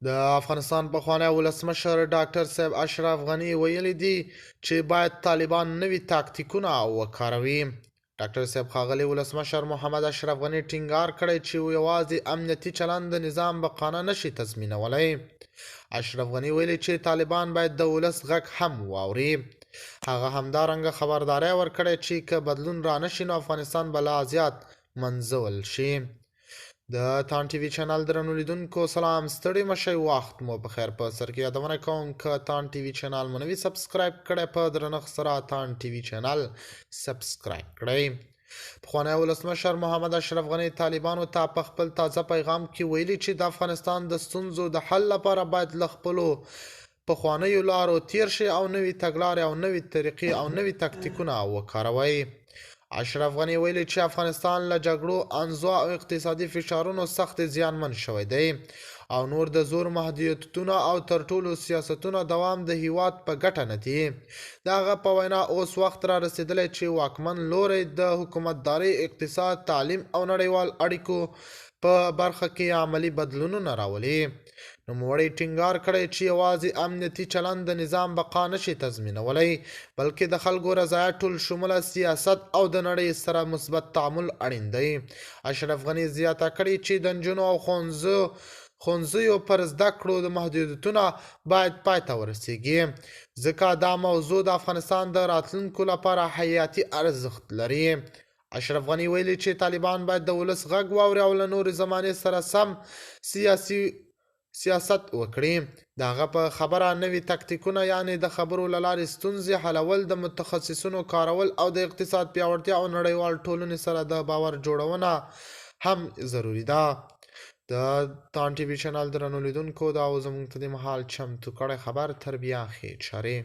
د افغانستان پخوانی ولسمشر ډاکټر صاحب اشرف غني ویلي دي چې باید طالبان نوي تاکتیکونه وکاروي. ډاکټر صاحب ښاغلي ولسمشر محمد اشرف غني ټینګار کړی چې یوازې امنیتي چلند د نظام بقا نه نشي تضمینولی. اشرف غني ویلي چې طالبان باید د ولس غږ هم واوري. هغه همدارنګه خبرداری ورکړی چې که بدلون را نشي نو افغانستان به لا زیات منځول شي. د تان ټي وي چینل درنو لیدونکو سلام، ستړي مشئ، وخت مو په خیر. په سر کې یادونه کوم که تان ټي وي چینل مو نوي سبسکرایب کړئ په درنښت سره تان ټي وي چینل سبسکرایب کړئ. پخوانی ولسمشر محمد اشرف غني طالبانو ته په خپل تازه پیغام کې ویلي چې د افغانستان د ستونزو د حل لپاره باید له خپلو پخوانیو لارو تیر شي او نوي تګلارې او نوي طریقې او نوي تکتیکونه وکاروي. اشرف غني ویلي چې افغانستان له جګړو، انزوا او اقتصادي فشارونو سخت زیانمن شوی دی او نور د زور محدودیتونه او تر ټولو سیاستونه دوام د هیواد په ګټه نه دي. د هغه په وینا اوس وخت را رسیدلی چې واکمن لوری د حکومتدارۍ، اقتصاد، تعلیم او نړیوال اړیکو په برخه کې عملی بدلونونه راولي. نوموړي ټینګار کړی چې یوازې امنیتي چلند د نظام بقا نشي تضمینولی، بلکې د خلکو رضایت، ټول شموله سیاست او د نړۍ سره مثبت تعامل اړین دی. اشرف غني زیاته کړې چې د نجونو او ښوونځیو پر زده کړو د محدودیتونه باید پای ته ورسیږي، ځکه دا موضوع د افغانستان د راتلونکو لپاره حیاتي ارزښت لري. اشرف غني ویلي چې طالبان باید د ولس غږ واوري او له نورې زمانې سره سم سیاست وکړي. د هغه په خبره نوي تکتیکونه یعنی د خبرو له لارې ستونزې حلول، د متخصصینو کارول او د اقتصاد پیاوړتیا او نړیوال ټولنې سره د باور جوړونه هم ضروري ده. د تان ټي وي چینل درنو لیدونکو دا زموږ ته د مهال چمتو کړی خبر تر بیا ښې چارې.